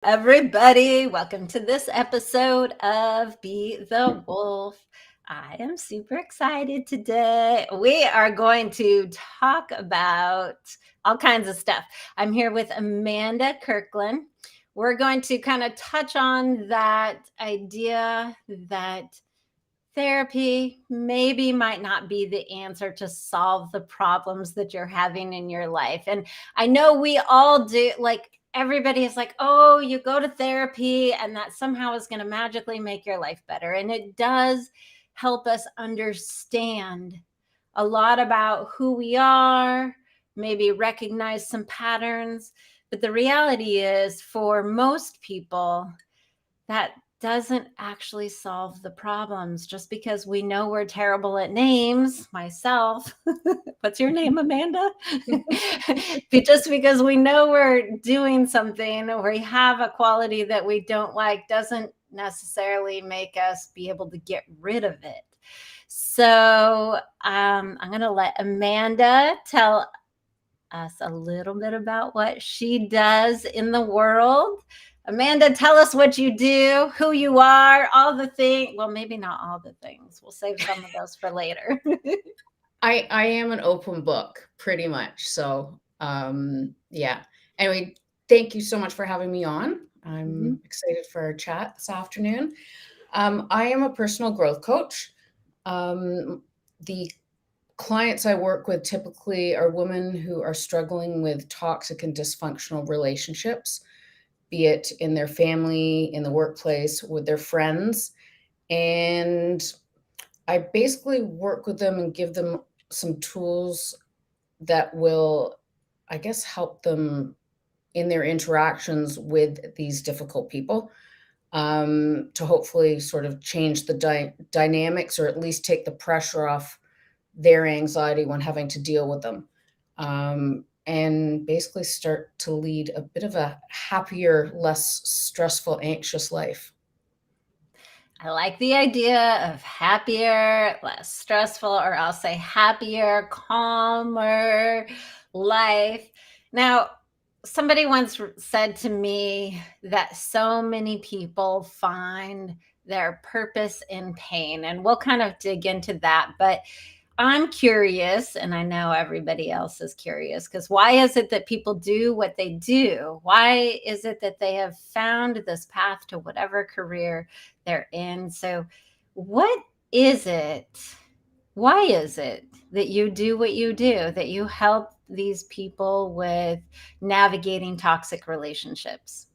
Everybody, welcome to this episode of Be the Wolf. I am super excited today. We are going to talk about all kinds of stuff. I'm here with Amanda Kirkland. We're going to kind of touch on that idea that therapy maybe might not be the answer to solve the problems that you're having in your life. And I know we all do, like, everybody is like, oh, you go to therapy and that somehow is going to magically make your life better. And it does help us understand a lot about who we are, maybe recognize some patterns. But the reality is, for most people, that doesn't actually solve the problems. Just because we know we're terrible at names, myself, what's your name, Amanda? Just because we know we're doing something or we have a quality that we don't like doesn't necessarily make us be able to get rid of it. So I'm going to let Amanda tell us a little bit about what she does in the world. Amanda, tell us what you do, who you are, all the things. Well, maybe not all the things. We'll save some of those for later. I am an open book, pretty much. So, yeah. Anyway, thank you so much for having me on. Mhm. I'm excited for our chat this afternoon. I am a personal growth coach. The clients I work with typically are women who are struggling with toxic and dysfunctional relationships, be it in their family, in the workplace, with their friends. And I basically work with them and give them some tools that will, I guess, help them in their interactions with these difficult people, to hopefully sort of change the dynamics or at least take the pressure off their anxiety when having to deal with them. And basically start to lead a bit of a happier, less stressful, anxious life. I like the idea of happier, less stressful, or I'll say happier, calmer life. Now, somebody once said to me that so many people find their purpose in pain, and we'll kind of dig into that. But I'm curious, and I know everybody else is curious, because why is it that people do what they do? Why is it that they have found this path to whatever career they're in? So, what is it? Why is it that you do what you do, that you help these people with navigating toxic relationships?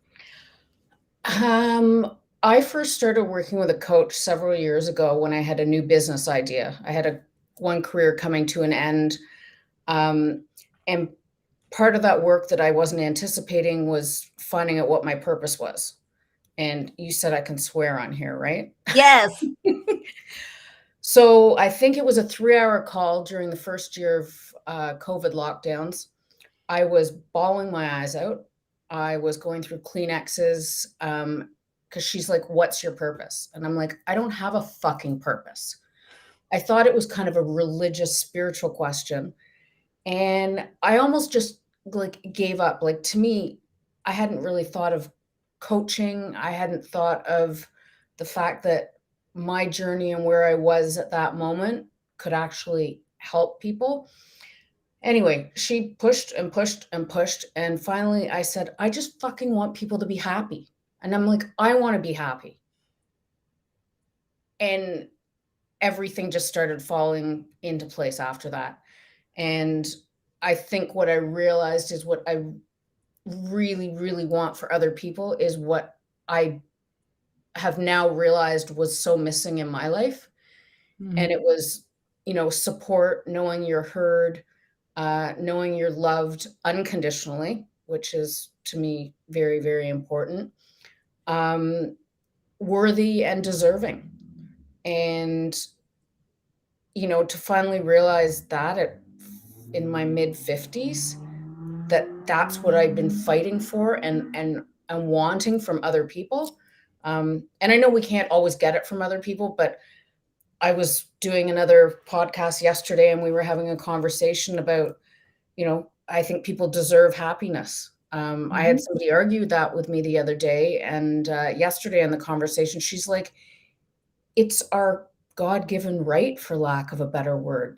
I first started working with a coach several years ago when I had a new business idea. I had one career coming to an end, and part of that work that I wasn't anticipating was finding out what my purpose was. And you said I can swear on here, right? Yes. So I think it was a 3-hour call during the first year of COVID lockdowns. I was bawling my eyes out. I was going through Kleenexes, because she's like, "What's your purpose?" And I'm like, "I don't have a fucking purpose." I thought it was kind of a religious, spiritual question. And I almost just like gave up. Like, to me, I hadn't really thought of coaching. I hadn't thought of the fact that my journey and where I was at that moment could actually help people. Anyway, she pushed and pushed and pushed. And finally, I said, I just fucking want people to be happy. And I'm like, I want to be happy. And everything just started falling into place after that. And I think what I realized is what I really, really want for other people is what I have now realized was so missing in my life. And it was, support, knowing you're heard, knowing you're loved unconditionally, which is to me very, very important, um, worthy and deserving. And, to finally realize that in my mid 50s, that's what I've been fighting for and wanting from other people. And I know we can't always get it from other people, but I was doing another podcast yesterday and we were having a conversation about, I think people deserve happiness. I had Mhm. somebody argue that with me the other day, and yesterday in the conversation, she's like, it's our God-given right, for lack of a better word,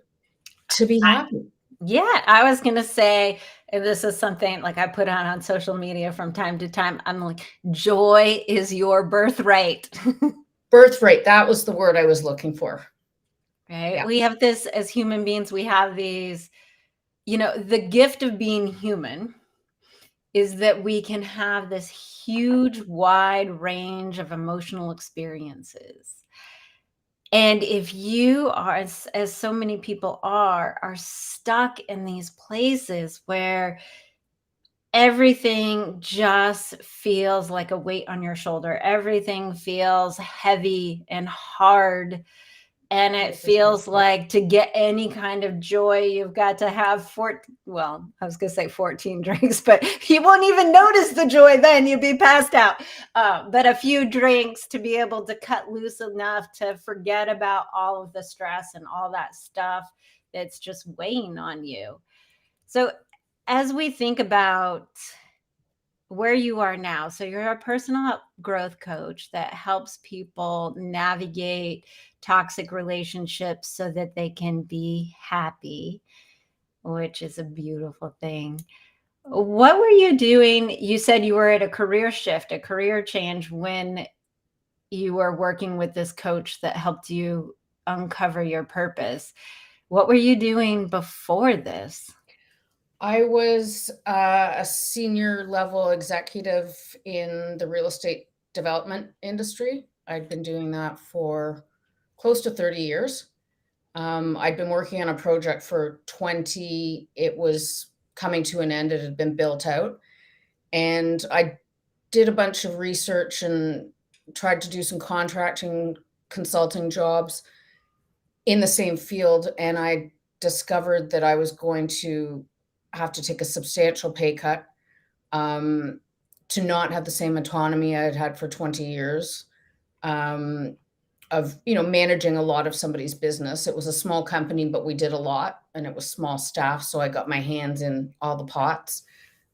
to be happy. Yeah, I was gonna say, and this is something like I put on social media from time to time. I'm like, joy is your birthright. Birthright, that was the word I was looking for. Right? Yeah. We have this as human beings, we have these, the gift of being human is that we can have this huge, wide range of emotional experiences. And if you are, as so many people are stuck in these places where everything just feels like a weight on your shoulder. Everything feels heavy and hard. And it 100%. feels like to get any kind of joy, you've got to have well, I was going to say 14 drinks, but you won't even notice the joy then. You'd be passed out. But a few drinks to be able to cut loose enough to forget about all of the stress and all that stuff that's just weighing on you. So, as we think about where you are now, so you're a personal growth coach that helps people navigate toxic relationships so that they can be happy, which is a beautiful thing. What were you doing? You said you were at a career shift, a career change when you were working with this coach that helped you uncover your purpose. What were you doing before this? I was a senior level executive in the real estate development industry. I'd been doing that for close to 30 years. I'd been working on a project for 20. It was coming to an end. It had been built out. And I did a bunch of research and tried to do some contracting, consulting jobs in the same field. And I discovered that I was going to have to take a substantial pay cut, um, to not have the same autonomy I had had for 20 years, um, of managing a lot of somebody's business. It was a small company, but we did a lot, and it was small staff, so I got my hands in all the pots.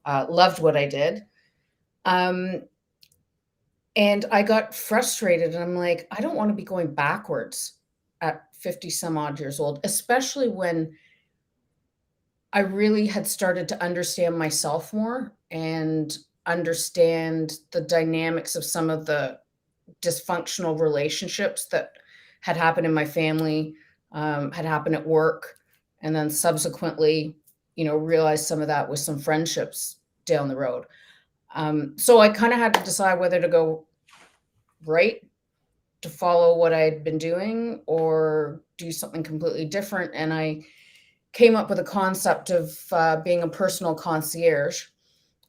Loved what I did, um, and I got frustrated, and I'm like, I don't want to be going backwards at 50 some odd years old, especially when I really had started to understand myself more and understand the dynamics of some of the dysfunctional relationships that had happened in my family, had happened at work, and then subsequently, realized some of that with some friendships down the road. So I kind of had to decide whether to go right, to follow what I had been doing, or do something completely different. And I came up with a concept of being a personal concierge.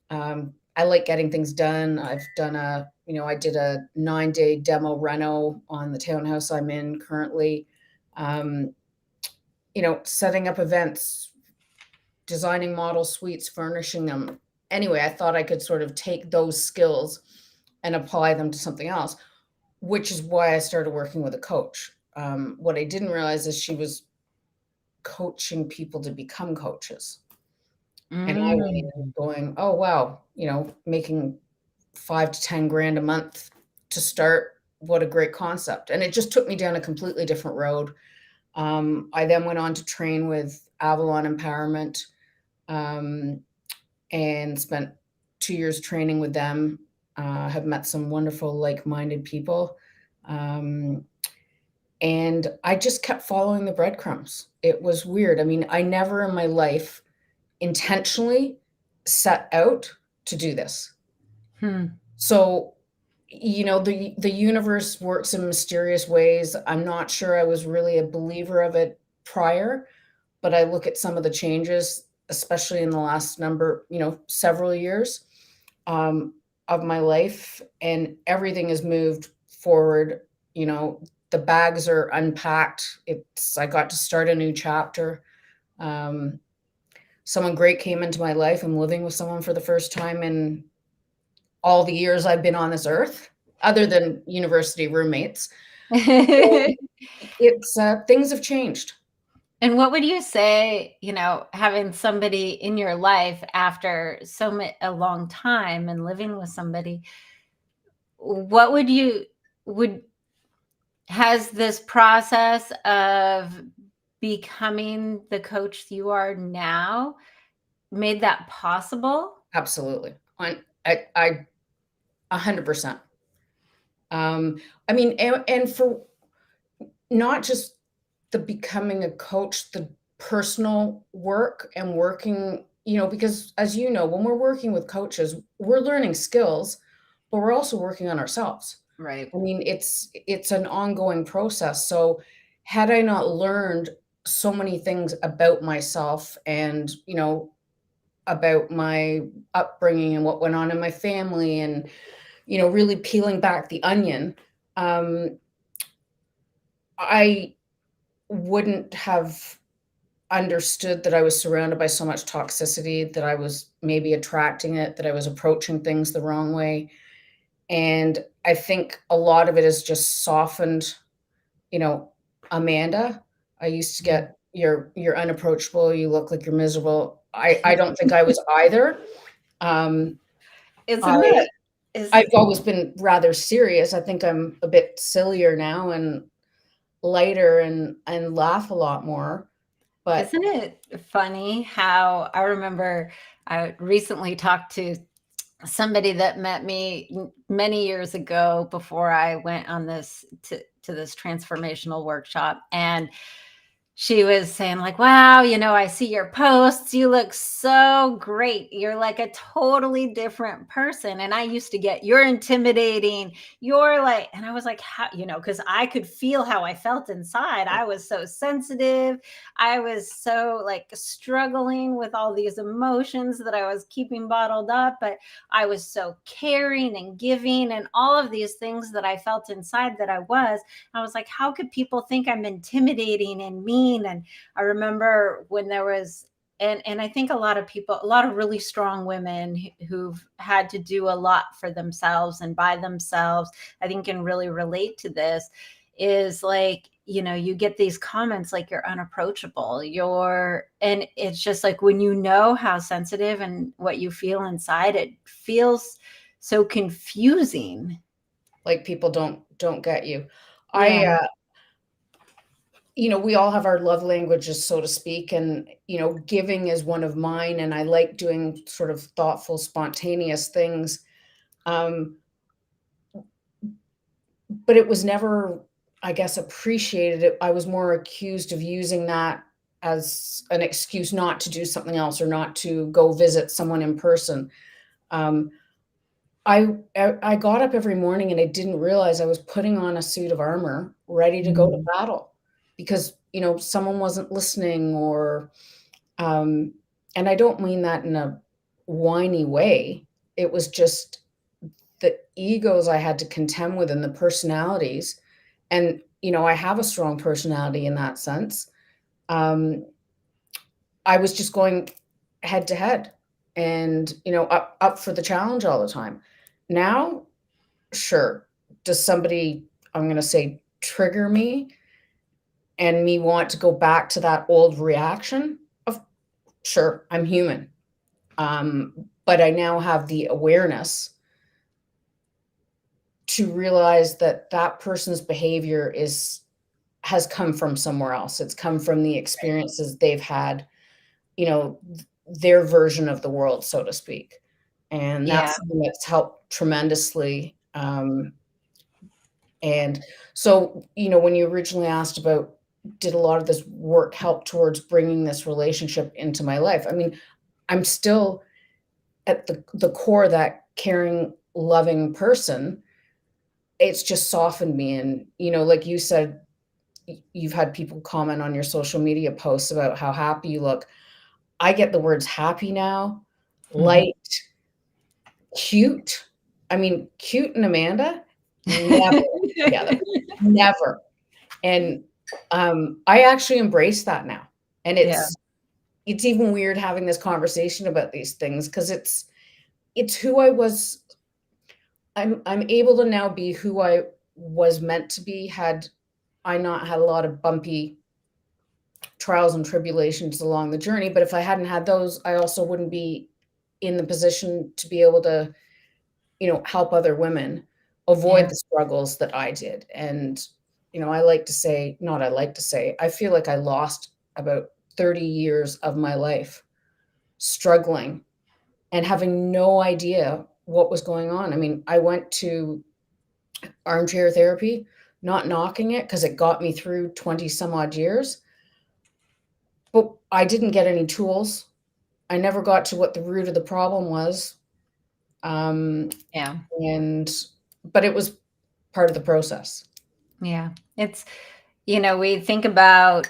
I like getting things done. I did a 9-day demo reno on the townhouse I'm in currently. Um, setting up events, designing model suites, furnishing them. Anyway, I thought I could sort of take those skills and apply them to something else, which is why I started working with a coach. What I didn't realize is she was coaching people to become coaches. And I went in Mm. going, "Oh, wow," making 5 to 10 grand a month to start. What a great concept. And it just took me down a completely different road. I then went on to train with Avalon Empowerment, um, and spent 2 years training with them. Have met some wonderful like-minded people. Um, and I just kept following the breadcrumbs. It was weird. I mean, I never in my life intentionally set out to do this. Hmm. So, the universe works in mysterious ways. I'm not sure I was really a believer of it prior, but I look at some of the changes, especially in the last several years, um, of my life, and everything has moved forward. The bags are unpacked. I got to start a new chapter. Um, Someone great came into my life. I'm living with someone for the first time in all the years I've been on this earth, other than university roommates. So it's things have changed. And what would you say, having somebody in your life after a long time and living with somebody, what would you would has this process of becoming the coach you are now made that possible? Absolutely. I 100%. I mean, and for not just the becoming a coach, the personal work and working, because as you know, when we're working with coaches, we're learning skills, but we're also working on ourselves. Right. I mean, it's an ongoing process. So had I not learned so many things about myself and, about my upbringing and what went on in my family and, really peeling back the onion, um, I wouldn't have understood that I was surrounded by so much toxicity, that I was maybe attracting it, that I was approaching things the wrong way. And I think a lot of it has just softened, you know, Amanda. I used to Mhm. get you're unapproachable, you look like you're miserable. I don't think I was either. Um, I Isn't it? Is I've always been rather serious. I think I'm a bit sillier now and lighter and laugh a lot more. But Isn't it funny how I remember I recently talked to somebody that met me many years ago before I went on to this transformational workshop, and she was saying like, "Wow, I see your posts. You look so great. You're like a totally different person." And I used to get, "You're intimidating. You're like," and I was like, "How?" Because I could feel how I felt inside. I was so sensitive. I was so like struggling with all these emotions that I was keeping bottled up, but I was so caring and giving and all of these things that I felt inside that I was. I was like, how could people think I'm intimidating and mean? And I remember when there was, and I think a lot of people, a lot of really strong women who've had to do a lot for themselves and by themselves, I think can really relate to this. Is like, you get these comments like you're unapproachable, and it's just like when you know how sensitive and what you feel inside, it feels so confusing. like people don't get you. Yeah. I we all have our love languages, so to speak, and giving is one of mine, and I like doing sort of thoughtful, spontaneous things. Um, but it was never, I guess, appreciated. I was more accused of using that as an excuse not to do something else or not to go visit someone in person. Um, I got up every morning and I didn't realize I was putting on a suit of armor ready to go to Mm. battle because, someone wasn't listening or um and I don't mean that in a whiny way. It was just the egos I had to contend with and the personalities. And, I have a strong personality in that sense. Um, I was just going head to head and, up for the challenge all the time. Now, sure. Does somebody, I'm gonna say, trigger me and me want to go back to that old reaction? Of Sure, I'm human. But I now have the awareness to realize that that person's behavior has come from somewhere else. It's come from the experiences they've had, their version of the world, so to speak. And Yeah. that's something that's helped tremendously. And so, when you originally asked about did a lot of this work help towards bringing this relationship into my life? I mean, I'm still at the core that caring, loving person. It's just softened me. And, like you said, you've had people comment on your social media posts about how happy you look. I get the words happy now, Mhm. light, cute. I mean, cute and Amanda never went together. Never. And, I actually embrace that now, and Yeah. it's even weird having this conversation about these things because it's who I was. I'm able to now be who I was meant to be had I not had a lot of bumpy trials and tribulations along the journey. But if I hadn't had those, I also wouldn't be in the position to be able to, help other women avoid Yeah. the struggles that I did. And, I like to say, not I like to say, I feel like I lost about 30 years of my life struggling and having no idea what was going on. I mean, I went to armchair therapy, not knocking it because it got me through 20 some odd years, but I didn't get any tools. I never got to what the root of the problem was. Um, Yeah. and, but it was part of the process. Yeah. It's, we think about,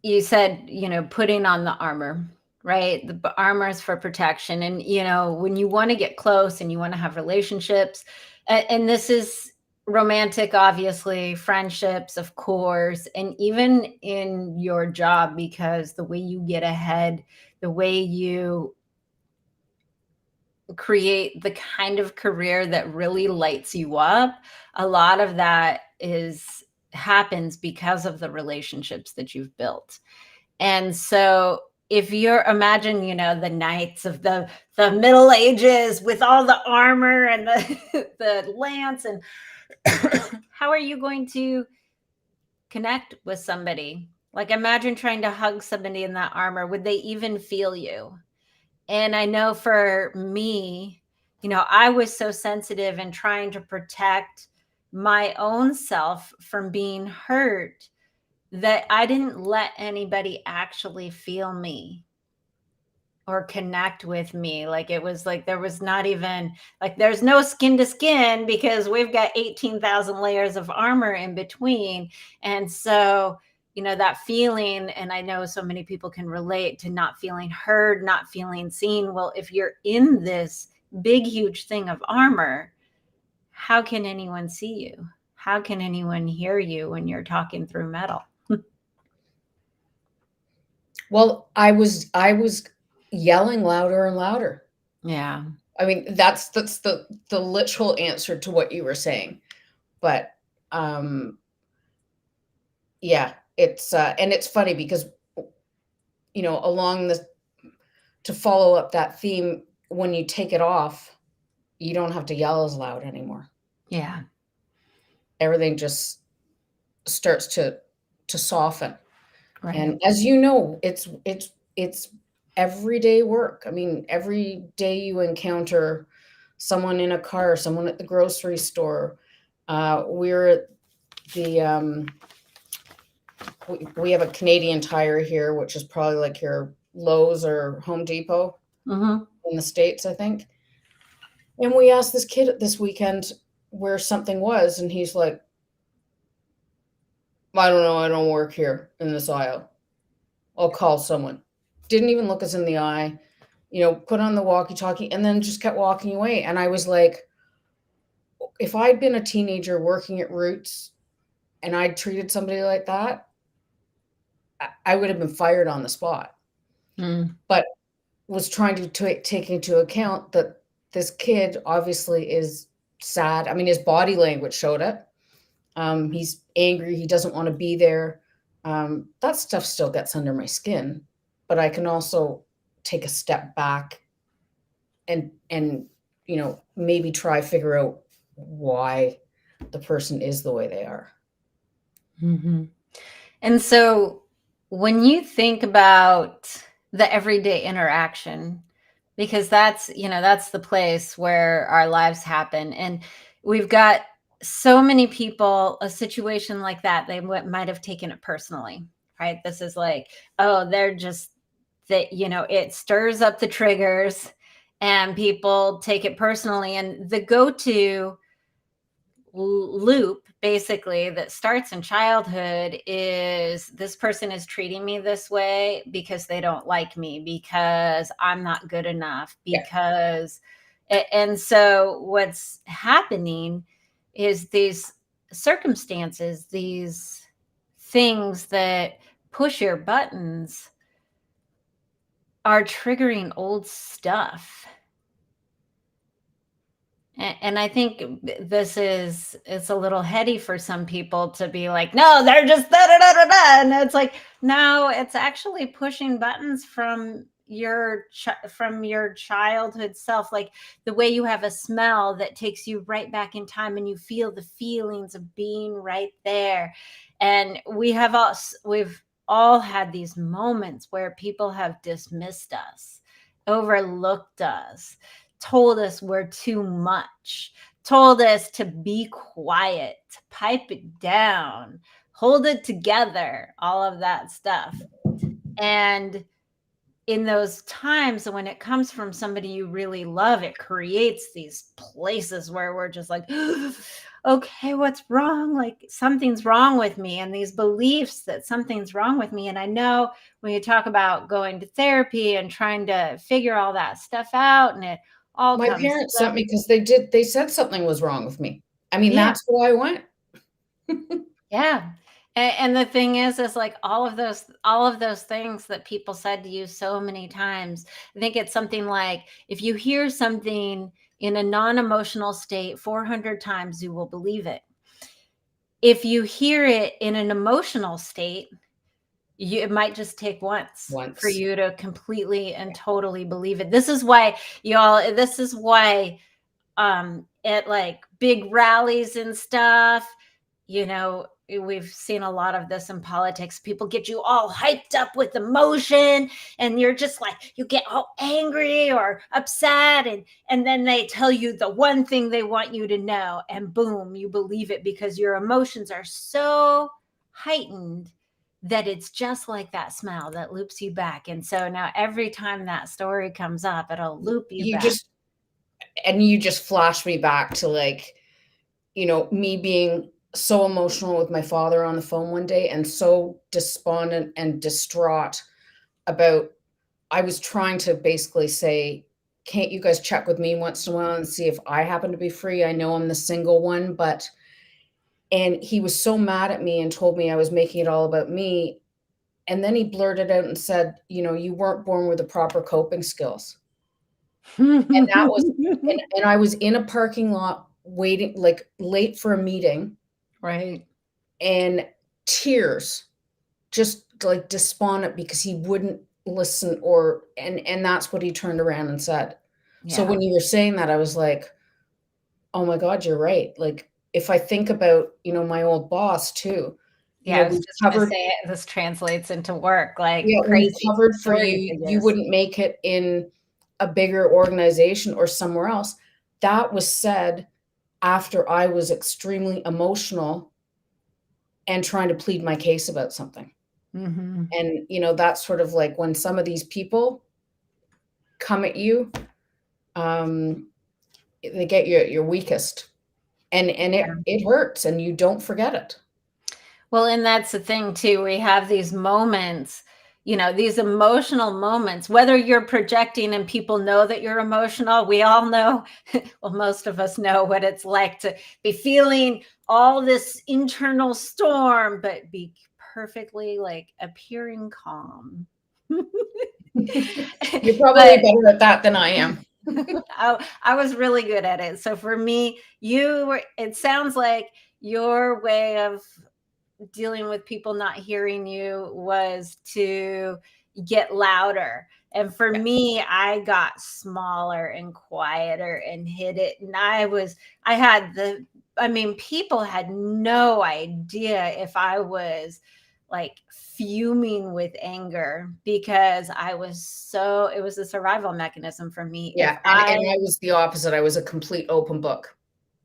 you said, putting on the armor, right? The armor is for protection. And, when you want to get close and you want to have relationships, and this is romantic, obviously, friendships, of course, and even in your job, because the way you get ahead, the way you create the kind of career that really lights you up, a lot of that is happens because of the relationships that you've built. And so if you're imagine, the knights of the Middle Ages with all the armor and the the lance, and how are you going to connect with somebody? Like, imagine trying to hug somebody in that armor. Would they even feel you? And I know for me, I was so sensitive and trying to protect my own self from being hurt that I didn't let anybody actually feel me or connect with me. Like, it was like there was not even, like, there's no skin to skin because we've got 18,000 layers of armor in between. And so, that feeling, and I know so many people can relate to not feeling heard, not feeling seen. Well, if you're in this big, huge thing of armor, how can anyone see you? How can anyone hear you when you're talking through metal? Well, I was yelling louder and louder. Yeah. I mean, that's the literal answer to what you were saying. But um yeah, it's and it's funny because along the to follow up that theme, when you take it off, you don't have to yell as loud anymore. Yeah. Everything just starts to soften. Right. And as you know, it's everyday work. I mean, every day you encounter someone in a car, someone at the grocery store. We're at the we have a Canadian Tire here, which is probably like your Lowe's or Home Depot Hmm. in the States, I think. And we asked this kid this weekend where something was, and he's like, I don't know, I don't work here in this aisle. I'll call someone. Didn't even look us in the eye, put on the walkie talkie and then just kept walking away. And I was like, if I'd been a teenager working at Roots and I'd treated somebody like that, I would have been fired on the spot. Mm. But was trying to take into account that this kid obviously is sad. I mean, his body language showed it. He's angry. He doesn't want to be there. That stuff still gets under my skin, but I can also take a step back and maybe try figure out why the person is the way they are. Hmm. And so when you think about the everyday interaction, because that's the place where our lives happen. And we've got so many people, a situation like that, they might have taken it personally, right? This is like, oh, they're just that, it stirs up the triggers and people take it personally. And the go to loop basically that starts in childhood is this person is treating me this way because they don't like me, because I'm not good enough, Yeah. because and so what's happening is these circumstances, these things that push your buttons are triggering old stuff. And I think it's a little heady for some people to be like, no, they're just da da da da da, and it's like, no, it's actually pushing buttons from from your childhood self, like the way you have a smell that takes you right back in time, and you feel the feelings of being right there. And we've all had these moments where people have dismissed us, overlooked us, told us we're too much, told us to be quiet, to pipe it down, hold it together, all of that stuff. And in those times when it comes from somebody you really love, it creates these places where we're just like, okay, what's wrong? Like something's wrong with me, and these beliefs that something's wrong with me. And I know when you talk about going to therapy and trying to figure all that stuff out, and it all My comes parents sent me because they said something was wrong with me. I mean, yeah. that's why I went. Yeah. And the thing is like all of those things that people said to you so many times. I think it's something like if you hear something in a non-emotional state 400 times, you will believe it. If you hear it in an emotional state, it might just take once for Once. you to completely and totally believe it. This is why at like big rallies and stuff, we've seen a lot of this in politics. People get you all hyped up with emotion, and you're just like, you get all angry or upset, and then they tell you the one thing they want you to know, and boom, you believe it because your emotions are so heightened that it's just like that smell that loops you back. And so now every time that story comes up, it'll loop you You back. just you just flashed me back to, like, me being so emotional with my father on the phone one day and so despondent and distraught about I was trying to basically say, "Can't you guys check with me once in a while and see if I happen to be free? I know I'm the single one, but" and he was so mad at me and told me I was making it all about me, and then he blurted out and said, "You weren't born with the proper coping skills." And that was and I was in a parking lot waiting, like, late for a meeting, Right. and tears, just, like, despondent because he wouldn't listen and that's what he turned around and said. So Yeah. when you were saying that, I was like, "Oh my god, you're right." Like, if I think about, my old boss too, Yeah, I was we've just gonna covered say it, this translates into work like yeah, we've crazy. covered for Authority you, you figures. wouldn't make it in a bigger organization or somewhere else. That was said after I was extremely emotional and trying to plead my case about something. Mhm. And, that's sort of like when some of these people come at you, um, they get you at your weakest, and it hurts, and you don't forget it. Well, and that's the thing too. We have these moments, these emotional moments, whether you're projecting and people know that you're emotional, we all know, well, most of us know what it's like to be feeling all this internal storm, but be perfectly like appearing calm. You're probably But better at that than I am. I was really good at it. So for me, it sounds like your way of dealing with people not hearing you was to get louder. And for Yeah, me, I got smaller and quieter and hid it. And I had I mean, people had no idea if I was like fuming with anger because it was a survival mechanism for me. yeah, and I was the opposite. I was a complete open book.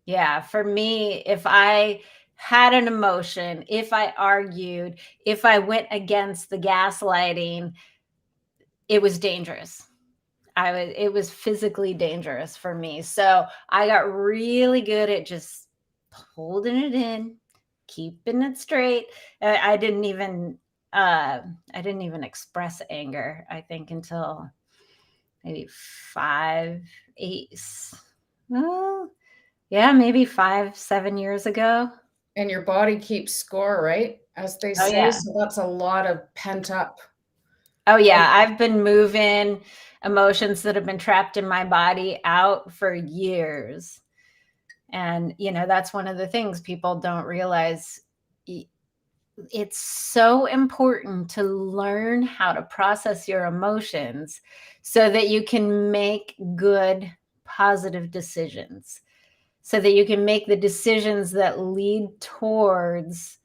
Yeah, for me, if I had an emotion, if I argued, if I went against the gaslighting, it was dangerous. It was physically dangerous for me. So I got really good at just holding it in, keeping it straight. I didn't even express anger, I think, until maybe 5, 8, well, yeah, maybe 5, 7 years ago. And your body keeps score, right? As they Oh, say, yeah. so that's a lot of pent up. Oh, And yeah, I've been moving emotions that have been trapped in my body out for years. And, that's one of the things people don't realize. It's so important to learn how to process your emotions so that you can make good, positive decisions, so that you can make the decisions that lead towards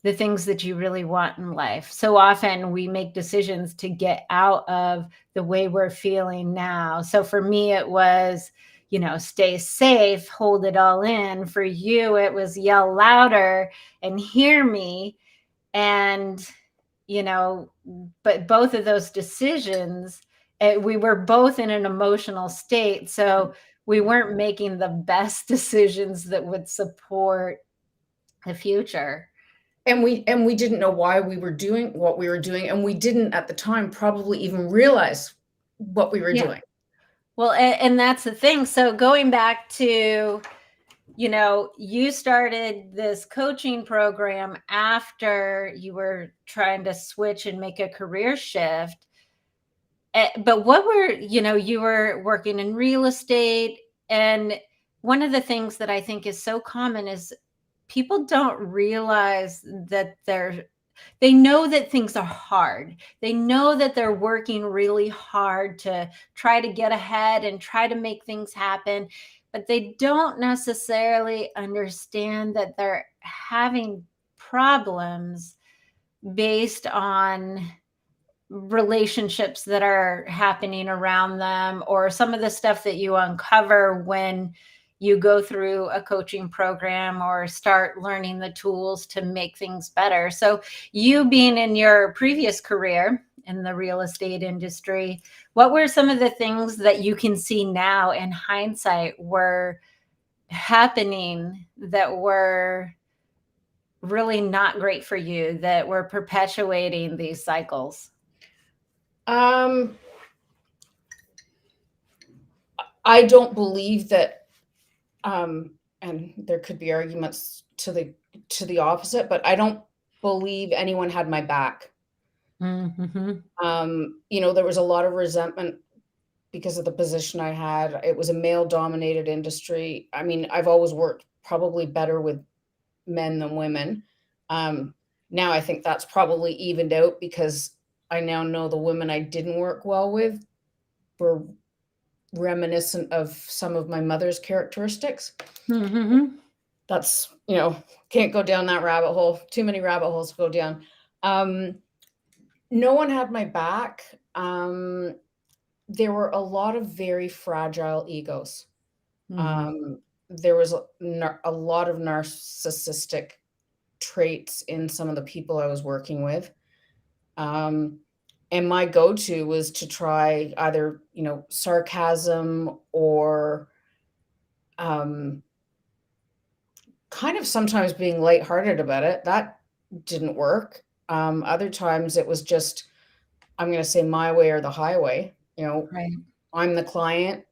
the things that you really want in life. So often we make decisions to get out of the way we're feeling now. So for me, it was, stay safe, hold it all in. For you, it was yell louder and hear me. And, you know, but both of those decisions, we were both in an emotional state. So we weren't making the best decisions that would support the future. And we didn't know why we were doing what we were doing, and we didn't at the time probably even realize what we were Yeah. doing. Well, and that's the thing. So going back to, you started this coaching program after you were trying to switch and make a career shift. But what were, you were working in real estate. And one of the things that I think is so common is people don't realize that they know that things are hard. They know that they're working really hard to try to get ahead and try to make things happen, but they don't necessarily understand that they're having problems based on relationships that are happening around them, or some of the stuff that you uncover when you go through a coaching program or start learning the tools to make things better. So, you being in your previous career in the real estate industry, what were some of the things that you can see now in hindsight were happening that were really not great for you, that were perpetuating these cycles? Um, I don't believe that, and there could be arguments to the opposite, but I don't believe anyone had my back. Mm-hmm. There was a lot of resentment because of the position I had. It was a male-dominated industry. I mean, I've always worked probably better with men than women. Um, Now I think that's probably evened out because I now know the women I didn't work well with were reminiscent of some of my mother's characteristics. Mm-hmm. That's, can't go down that rabbit hole. Too many rabbit holes to go down. Um, no one had my back. There were a lot of very fragile egos. Mm-hmm. There was a lot of narcissistic traits in some of the people I was working with. Um, and my go-to was to try either, sarcasm or um, kind of sometimes being lighthearted about it. That didn't work. Other times it was just, I'm going to say my way or the highway. Right. I'm the client,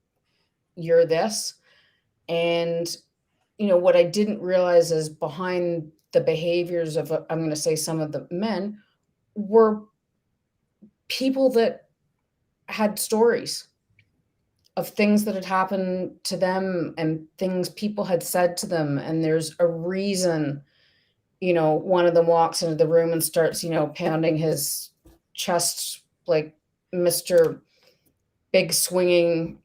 you're this. And, what I didn't realize is behind the behaviors of, I'm going to say some of the men were people that had stories of things that had happened to them and things people had said to them. And there's a reason, one of them walks into the room and starts, pounding his chest like Mr. Big swinging.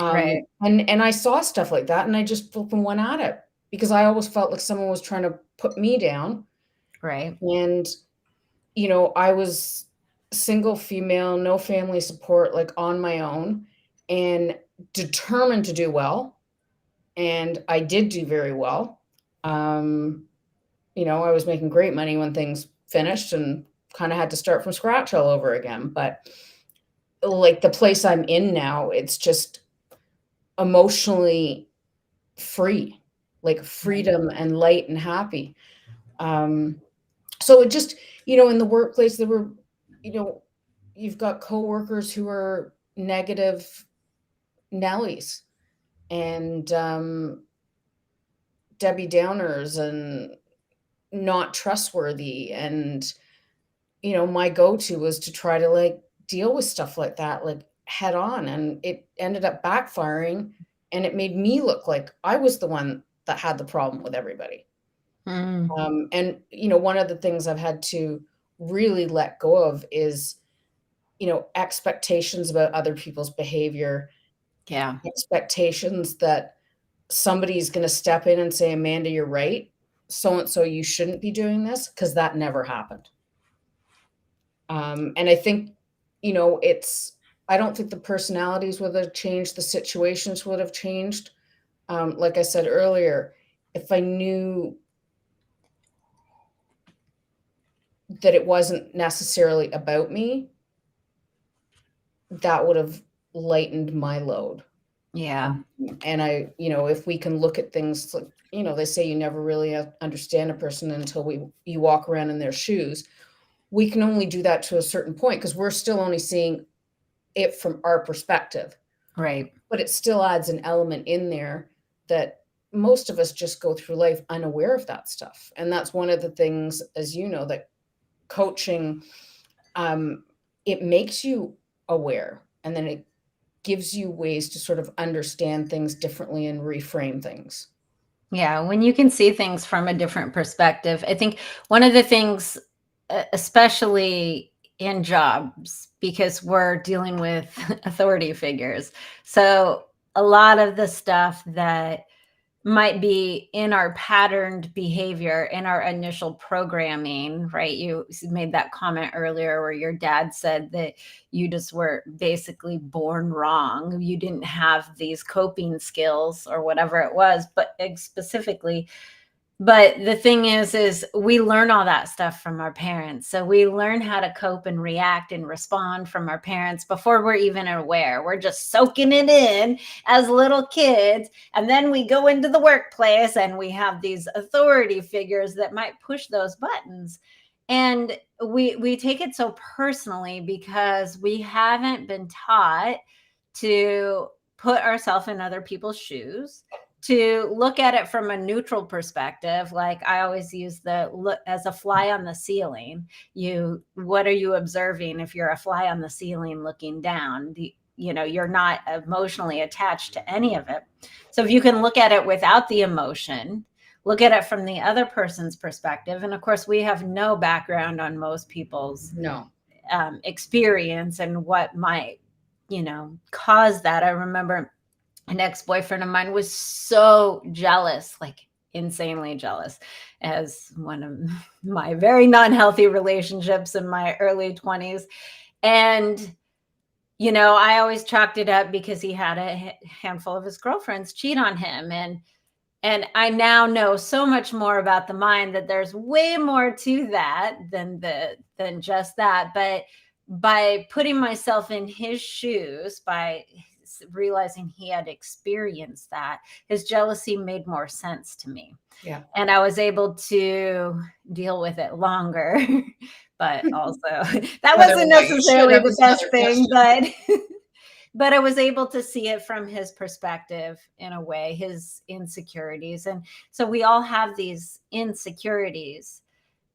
Right. And I saw stuff like that and I just flipping went at it because I always felt like someone was trying to put me down. Right. And, I was single female, no family support, like on my own and determined to do well. And I did do very well. Um, I was making great money when things finished and kind of had to start from scratch all over again. But like the place I'm in now, it's just emotionally free, like Right. freedom and light and happy. So it just, in the workplace, there were, you know, you've got coworkers who are negative Nellies and Debbie Downers and not trustworthy. And, my go-to was to try to like deal with stuff like that, like head on. And it ended up backfiring and it made me look like I was the one that had the problem with everybody. Mm. And one of the things I've had to really let go of is, expectations about other people's behavior, Yeah. expectations that somebody's going to step in and say, Amanda, you're right. So and so, you shouldn't be doing this, because that never happened. And I think, I don't think the personalities would have changed, the situations would have changed. Like I said earlier, if I knew that it wasn't necessarily about me, that would have lightened my load. Yeah. And if we can look at things like, they say you never really understand a person until you walk around in their shoes. We can only do that to a certain point, because we're still only seeing it from our perspective. Right. But it still adds an element in there that most of us just go through life unaware of that stuff. And that's one of the things, as you know, that coaching, it makes you aware, and then it gives you ways to sort of understand things differently and reframe things. Yeah, when you can see things from a different perspective. I think one of the things, especially in jobs, because we're dealing with authority figures. So a lot of the stuff that might be in our patterned behavior, in our initial programming, right? You made that comment earlier where your dad said that you just were basically born wrong. You didn't have these coping skills or whatever it was, but specifically. But the thing is we learn all that stuff from our parents. So we learn how to cope and react and respond from our parents before we're even aware. We're just soaking it in as little kids. And then we go into the workplace and we have these authority figures that might push those buttons. And we take it so personally because we haven't been taught to put ourselves in other people's shoes, to look at it from a neutral perspective. Like I always use the look as a fly on the ceiling. What are you observing if you're a fly on the ceiling looking down? You're not emotionally attached to any of it. So if you can look at it without the emotion, look at it from the other person's perspective. And of course, we have no background on most people's No. experience and what might, cause that. I remember an ex-boyfriend of mine was so jealous, like insanely jealous, as one of my very non-healthy relationships in my early 20s. And I always chalked it up because he had a handful of his girlfriends cheat on him. And I now know so much more about the mind that there's way more to that than just that. But by putting myself in his shoes, by realizing he had experienced that, his jealousy made more sense to me. Yeah. And I was able to deal with it longer. But also, that Whether or wasn't not you should, necessarily that the was best another thing, question. but I was able to see it from his perspective in a way, his insecurities. And so we all have these insecurities.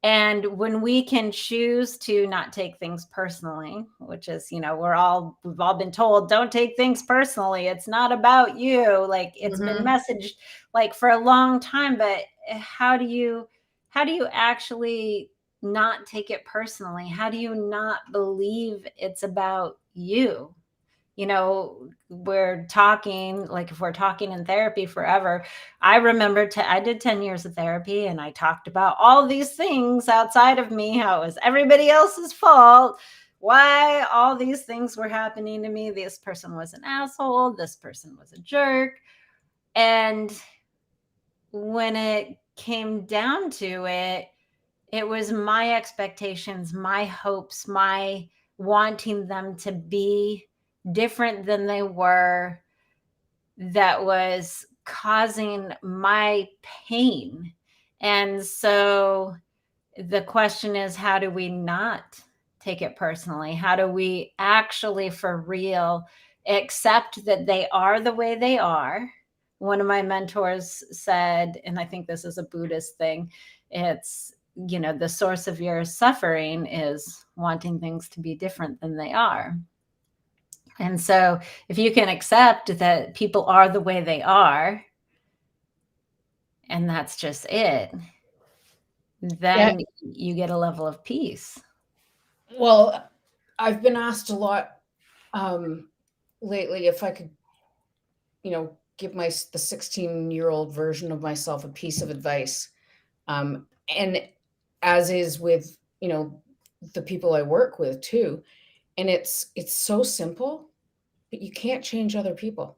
And when we can choose to not take things personally, which is, we've all been told, don't take things personally. It's not about you. Like it's been Mm-hmm. messaged like for a long time, but how do you actually not take it personally? How do you not believe it's about you? We're talking, like if we're talking in therapy forever, I remember I did 10 years of therapy and I talked about all these things outside of me, how it was everybody else's fault, why all these things were happening to me. This person was an asshole, this person was a jerk. And when it came down to it, it was my expectations, my hopes, my wanting them to be different than they were, that was causing my pain. And so the question is, how do we not take it personally? How do we actually, for real, accept that they are the way they are? One of my mentors said, and I think this is a Buddhist thing, it's, the source of your suffering is wanting things to be different than they are. And so if you can accept that people are the way they are, and that's just it, Yeah. then you get a level of peace. Well, I've been asked a lot um, lately if I could, give the 16-year-old version of myself a piece of advice. And as is with, the people I work with too. And it's so simple, but you can't change other people.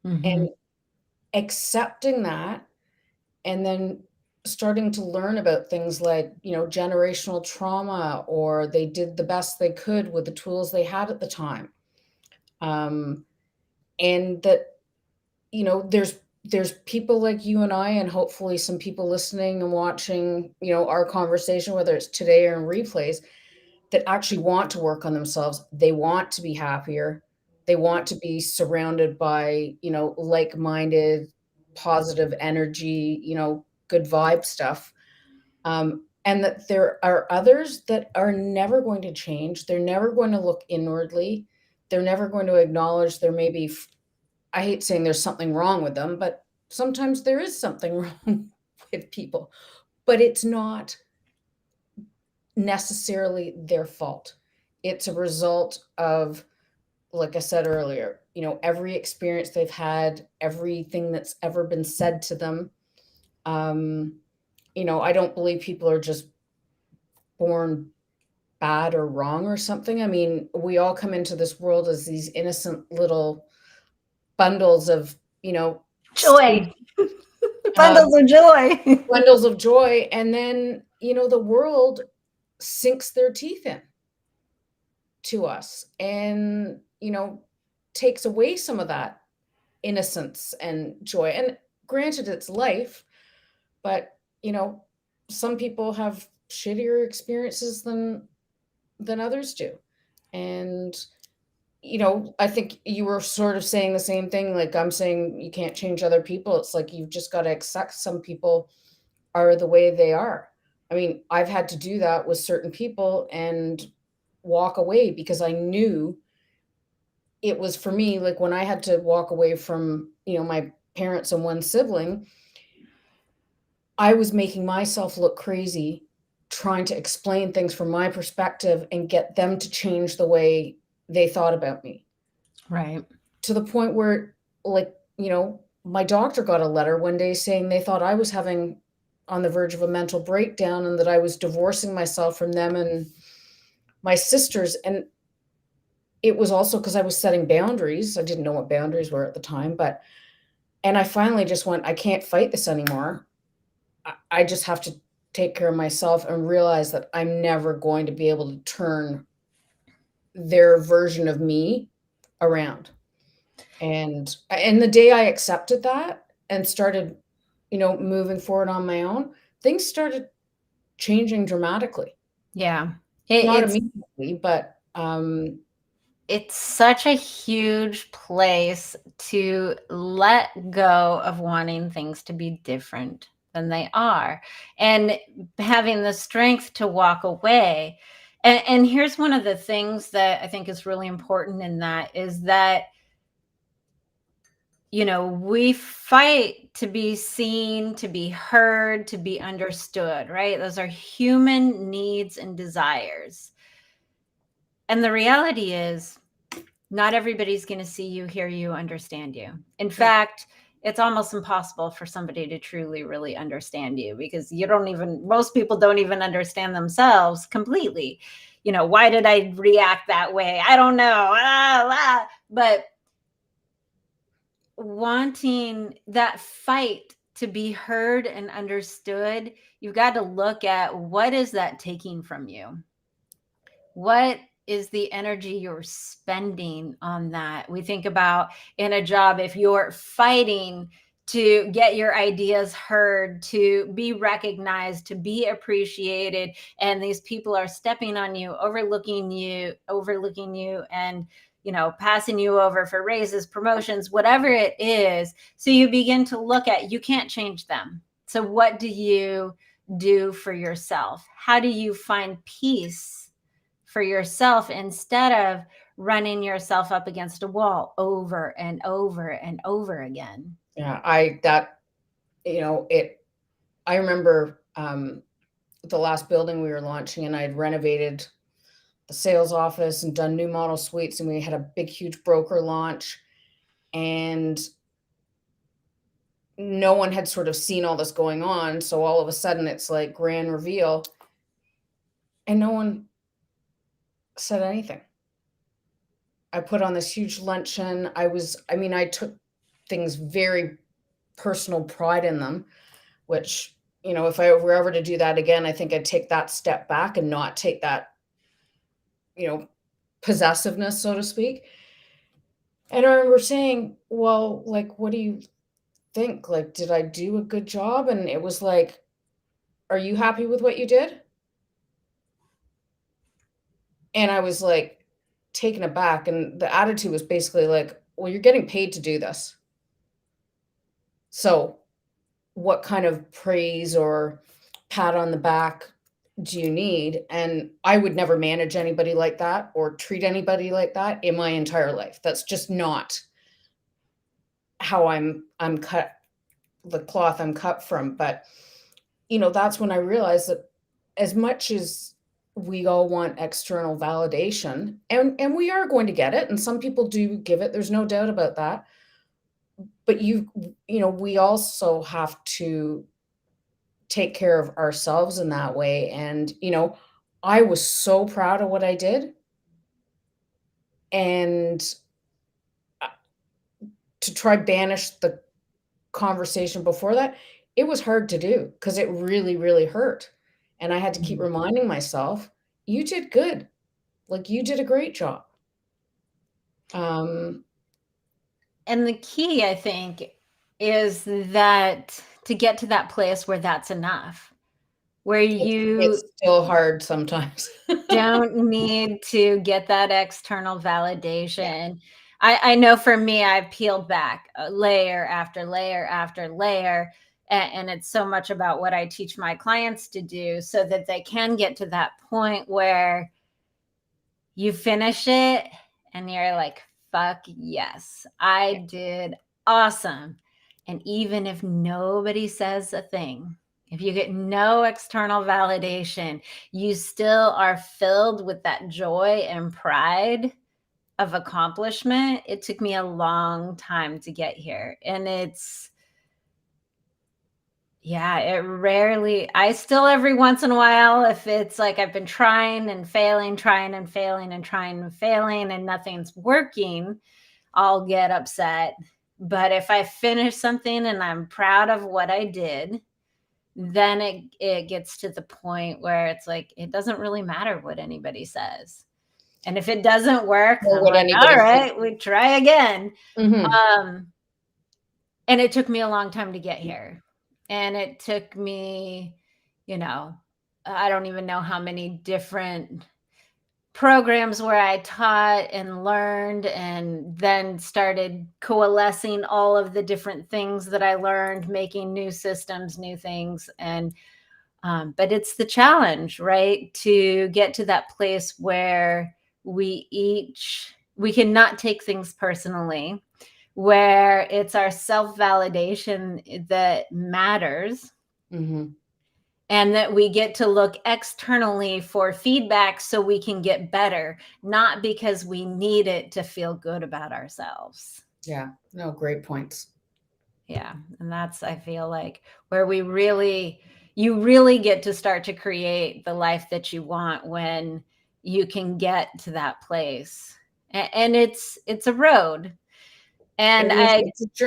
Mhm. And accepting that, and then starting to learn about things like, generational trauma, or they did the best they could with the tools they had at the time. Um, and that, there's people like you and I, and hopefully some people listening and watching, our conversation, whether it's today or in replays, that actually want to work on themselves. They want to be happier. They want to be surrounded by, like-minded, positive energy, good vibe stuff. And that there are others that are never going to change. They're never going to look inwardly. They're never going to acknowledge there may be, I hate saying there's something wrong with them, but sometimes there is something wrong with people, but it's not necessarily their fault. It's a result of, like I said earlier, every experience they've had, everything that's ever been said to them. Um, I don't believe people are just born bad or wrong or something. I mean, we all come into this world as these innocent little bundles of, Joy. uh, Bundles of joy. bundles of joy, and then, the world sinks their teeth in to us, and, takes away some of that innocence and joy. And granted, it's life, but, some people have shittier experiences than others do. And, I think you were sort of saying the same thing. Like I'm saying, you can't change other people. It's like you've just got to accept some people are the way they are. I mean, I've had to do that with certain people and walk away because I knew it was for me. Like when I had to walk away from, my parents and one sibling, I was making myself look crazy trying to explain things from my perspective and get them to change the way they thought about me, Right. to the point where, like, my doctor got a letter one day saying they thought I was having on the verge of a mental breakdown and that I was divorcing myself from them and my sisters. And it was also because I was setting boundaries. I didn't know what boundaries were at the time, but, and I finally just went, I can't fight this anymore. I just have to take care of myself and realize that I'm never going to be able to turn their version of me around. And the day I accepted that and started, moving forward on my own, things started changing dramatically. Yeah. Not It's immediately, but it's such a huge place to let go of wanting things to be different than they are, and having the strength to walk away. And here's one of the things that I think is really important in that is that, we fight to be seen, to be heard, to be understood, right? Those are human needs and desires. And the reality is, not everybody's going to see you, hear you, understand you. In yeah, fact, it's almost impossible for somebody to truly, really understand you, because most people don't even understand themselves completely. Why did I react that way? I don't know. But wanting that fight to be heard and understood, you've got to look at, what is that taking from you? What is the energy you're spending on that? We think about in a job, if you're fighting to get your ideas heard, to be recognized, to be appreciated, and these people are stepping on you, overlooking you, and passing you over for raises, promotions, whatever it is. So you begin to look at, you can't change them. So what do you do for yourself? How do you find peace for yourself instead of running yourself up against a wall over and over and over again? yeah, I that I remember the last building we were launching, and I had renovated the sales office and done new model suites, and we had a big, huge broker launch, and no one had sort of seen all this going on. So all of a sudden it's like grand reveal, and no one said anything. I put on this huge luncheon. I took things very personal pride in them, which, if I were ever to do that again, I think I'd take that step back and not take that, you know, possessiveness, so to speak. And I remember saying, well, like, what do you think? Like, did I do a good job? And it was like, are you happy with what you did? And I was like taken aback. And the attitude was basically like, well, you're getting paid to do this. So what kind of praise or pat on the back do you need? And I would never manage anybody like that or treat anybody like that in my entire life. That's just not how I'm cut, the cloth I'm cut from. But that's when I realized that as much as we all want external validation, and we are going to get it, and some people do give it, there's no doubt about that. But we also have to take care of ourselves in that way. And I was so proud of what I did, and to try banish the conversation before that, it was hard to do because it really, really hurt. And I had to keep reminding myself, you did good. Like, you did a great job. And the key, I think, is that to get to that place where that's enough, where you It's still hard sometimes. don't need to get that external Yeah. validation. I know for me, I've peeled back layer after layer after layer. And it's so much about what I teach my clients to do so that they can get to that point where you finish it and you're like, fuck yes, I did awesome. And even if nobody says a thing, if you get no external validation, you still are filled with that joy and pride of accomplishment. It took me a long time to get here. And I still every once in a while, if it's like I've been trying and failing, trying and failing and trying and failing and nothing's working, I'll get upset. But if I finish something and I'm proud of what I did, then it gets to the point where it's like, it doesn't really matter what anybody says. And if it doesn't work, Or I'm what like, all anybody thinks. right, we try again. Mhm. And it took me a long time to get here. And it took me, I don't even know how many different programs where I taught and learned and then started coalescing all of the different things that I learned, making new systems, new things. And but it's the challenge, right? To get to that place where we cannot take things personally, where it's our self-validation that matters, Mhm. and that we get to look externally for feedback so we can get better, not because we need it to feel good about ourselves. Yeah. No, great points. Yeah. And that's, I feel like, where you really get to start to create the life that you want when you can get to that place. And it's a road. And It is, I,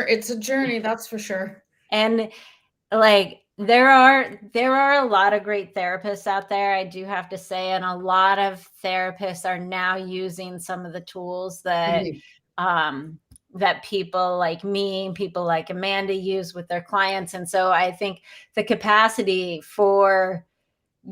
it's a journey, that's for sure. and like, there are a lot of great therapists out there, I do have to say, and a lot of therapists are now using some of the tools Mhm. that people like me, people like Amanda use with their clients. And so I think the capacity for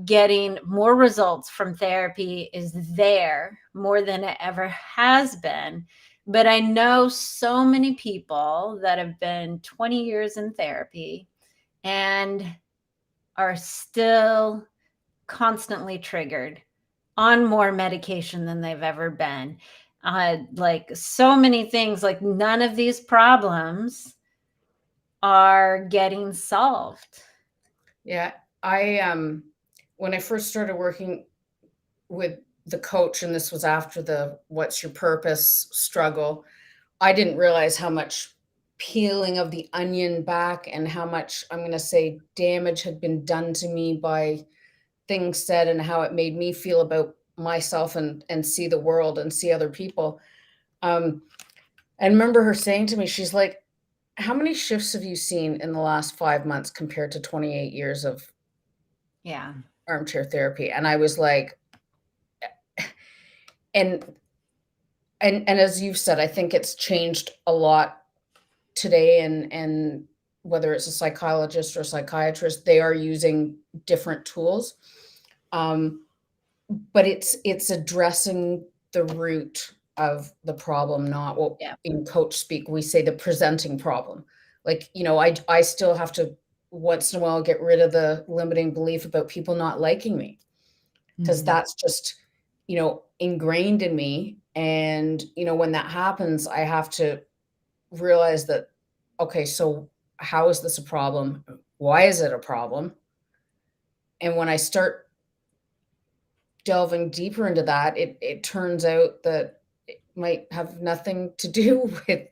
getting more results from therapy is there more than it ever has been. But I know so many people that have been 20 years in therapy and are still constantly triggered on more medication than they've ever been. Like so many things, like none of these problems are getting solved. Yeah. I when I first started working with the coach, and this was after the what's your purpose struggle, I didn't realize how much peeling of the onion back and how much, I'm going to say, damage had been done to me by things said, and how it made me feel about myself and see the world and see other people. Um, I remember her saying to me, she's like, how many shifts have you seen in the last 5 months compared to 28 years of Yeah. armchair therapy? And I was like, and and as you've said, I think it's changed a lot today, and whether it's a psychologist or a psychiatrist, they are using different tools. Um, but it's addressing the root of the problem, not what Yeah. in coach speak we say the presenting problem. Like, I still have to once in a while get rid of the limiting belief about people not liking me, because Mhm. that's just, ingrained in me. And, when that happens, I have to realize that, okay, so how is this a problem? Why is it a problem? And when I start delving deeper into that, it turns out that it might have nothing to do with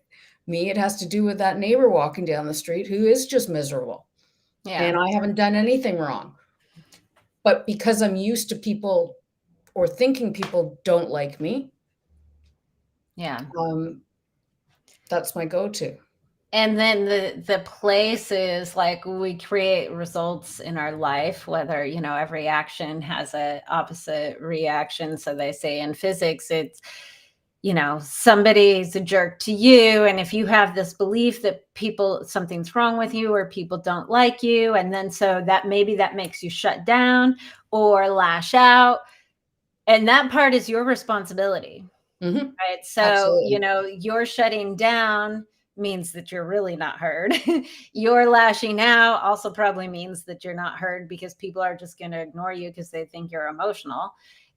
me. It has to do with that neighbor walking down the street who is just miserable. Yeah. And I haven't done anything wrong. But because I'm used to people or thinking people don't like me, Yeah. um, that's my go-to. And then the places, like, we create results in our life, whether, every action has a opposite reaction. So they say in physics, it's, somebody's a jerk to you, and if you have this belief that people something's wrong with you or people don't like you, and then so that maybe that makes you shut down or lash out, and that part is your responsibility. Mhm. Right. So, Absolutely. you're shutting down means that you're really not heard. You're lashing out also probably means that you're not heard, because people are just going to ignore you because they think you're emotional.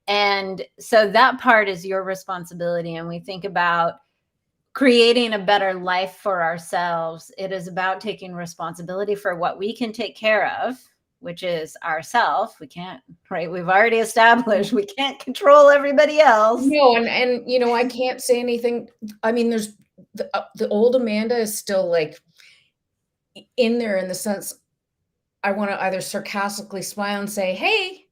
And so that part is your responsibility. And we think about creating a better life for ourselves. It is about taking responsibility for what we can take care of, which is ourself. We can't, right? We've already established we can't control everybody else. No, and I can't say anything. I mean, there's the old Amanda is still like in there, in the sense I want to either sarcastically smile and say, "Hey,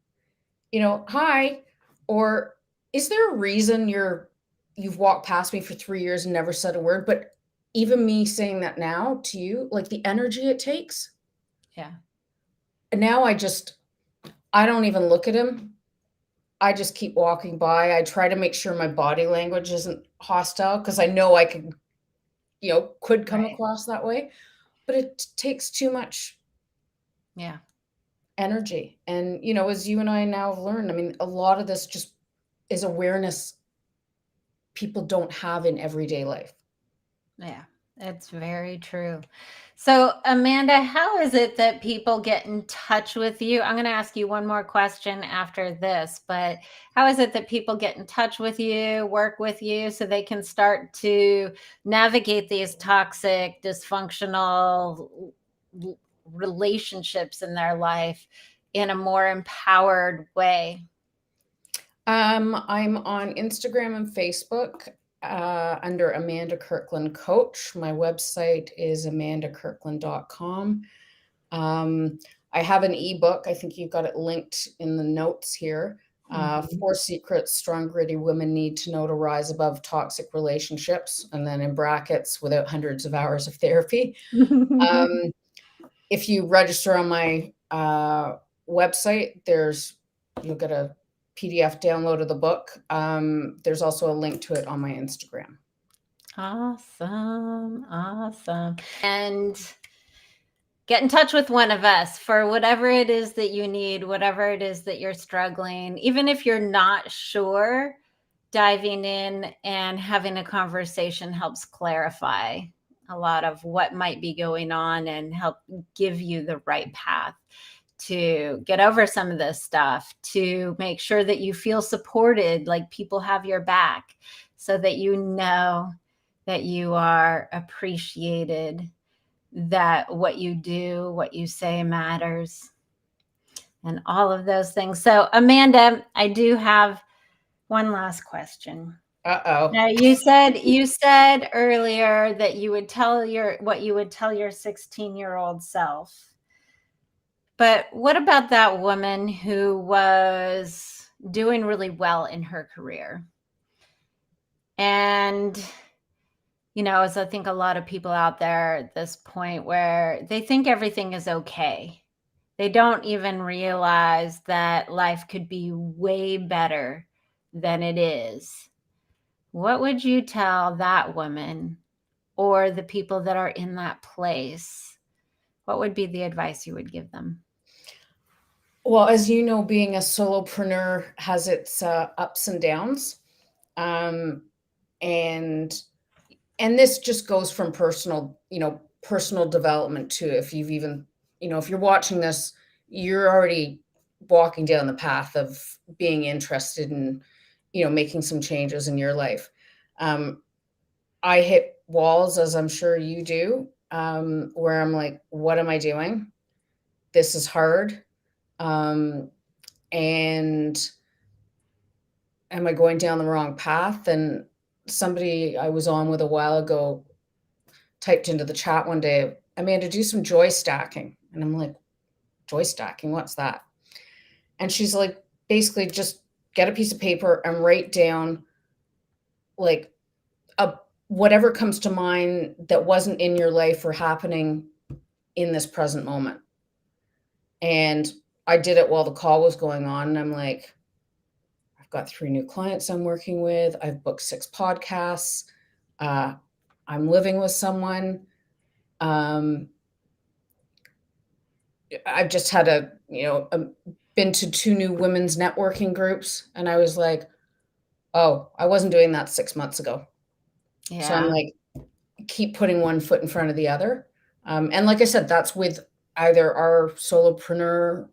hi," or "Is there a reason you've walked past me for 3 years and never said a word?" But even me saying that now to you, like the energy it takes, Yeah. and now I don't even look at him. I just keep walking by. I try to make sure my body language isn't hostile, because I know I could come Right. across that way, but it takes too much Yeah. energy. And, as you and I now have learned, I mean, a lot of this just is awareness people don't have in everyday life. Yeah, it's very true. So, Amanda, how is it that people get in touch with you? I'm going to ask you one more question after this, but how is it that people get in touch with you, work with you, so they can start to navigate these toxic, dysfunctional relationships in their life in a more empowered way? I'm on Instagram and Facebook under Amanda Kirkland Coach. My website is amandakirkland.com. I have an ebook. I think you've got it linked in the notes here. Mhm. 4 secrets strong, gritty women need to know to rise above toxic relationships. And then in brackets, without hundreds of hours of therapy. Um, if you register on my website, you'll get a PDF download of the book. There's also a link to it on my Instagram. Awesome. Awesome. And get in touch with one of us for whatever it is that you need, whatever it is that you're struggling. Even if you're not sure, diving in and having a conversation helps clarify a lot of what might be going on and help give you the right path to get over some of this stuff, to make sure that you feel supported, like people have your back, so that you know that you are appreciated that what you do, what you say matters, and all of those things. So, Amanda, I do have one last question. Uh-oh. Now, you said earlier that you would tell what you would tell your 16-year-old self. But what about that woman who was doing really well in her career? And as I think a lot of people out there at this point where they think everything is okay. They don't even realize that life could be way better than it is. What would you tell that woman or the people that are in that place? What would be the advice you would give them? Well, as you know, being a solopreneur has its ups and downs. Um, and this just goes from personal development too. If you've even, if you're watching this, you're already walking down the path of being interested in, making some changes in your life. Um, I hit walls, as I'm sure you do, where I'm like, what am I doing? This is hard. Um, and am I going down the wrong path? And somebody I was on with a while ago typed into the chat one day, Amanda, do some joy stacking. And I'm like, joy stacking? What's that? And she's like, basically just get a piece of paper and write down like whatever comes to mind that wasn't in your life or happening in this present moment. And I did it while the call was going on. And I'm like, I've got 3 new clients I'm working with. I've booked 6 podcasts. Uh, I'm living with someone. Um, I've just had been to 2 new women's networking groups. And I was like, oh, I wasn't doing that 6 months ago. So I'm Yeah. like, keep putting one foot in front of the other. And like I said, that's with either our solopreneur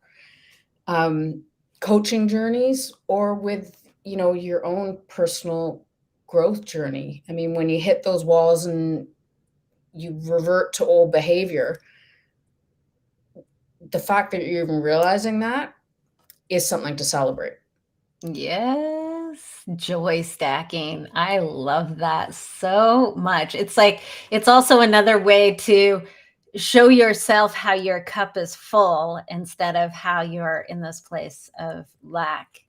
coaching journeys or with, your own personal growth journey. I mean, when you hit those walls and you revert to old behavior, the fact that you're even realizing that is something to celebrate. Yes, joy stacking. I love that so much. It's also another way to show yourself how your cup is full instead of how you're in this place of lack.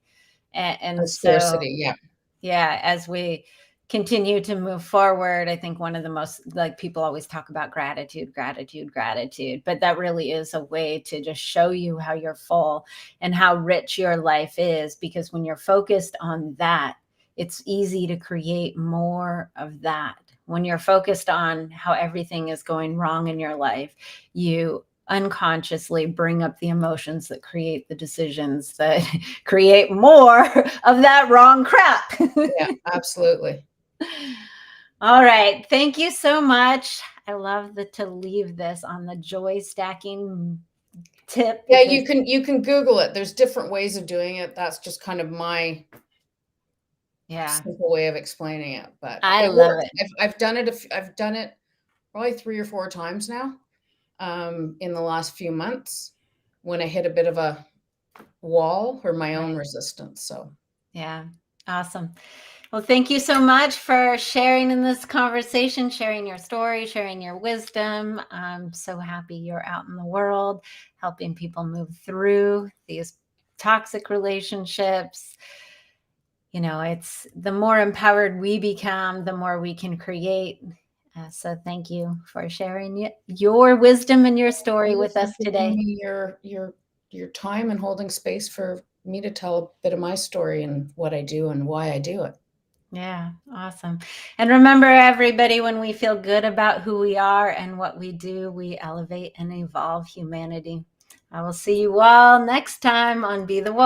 And so, Scarcity, yeah. yeah, as we continue to move forward, I think one of the most, like, people always talk about gratitude, gratitude, gratitude, but that really is a way to just show you how you're full and how rich your life is, because when you're focused on that, it's easy to create more of that. When you're focused on how everything is going wrong in your life, you unconsciously bring up the emotions that create the decisions that create more of that wrong crap. Yeah, absolutely. All right. Thank you so much. I love to leave this on the joy stacking tip Yeah, because, you can Google it. There's different ways of doing it. That's just kind of my yeah, simple way of explaining it, but I it love works. it. I've done it. I've done it probably 3 or 4 times now, in the last few months when I hit a bit of a wall or my own Right. resistance. So Yeah. Awesome. Well, thank you so much for sharing in this conversation, sharing your story, sharing your wisdom. I'm so happy you're out in the world, helping people move through these toxic relationships. It's the more empowered we become, the more we can create. So thank you for sharing your wisdom and your story you with for us giving today. me your time and holding space for me to tell a bit of my story and what I do and why I do it. Yeah, awesome. And remember, everybody, when we feel good about who we are and what we do, we elevate and evolve humanity. I will see you all next time on Be the Wolf.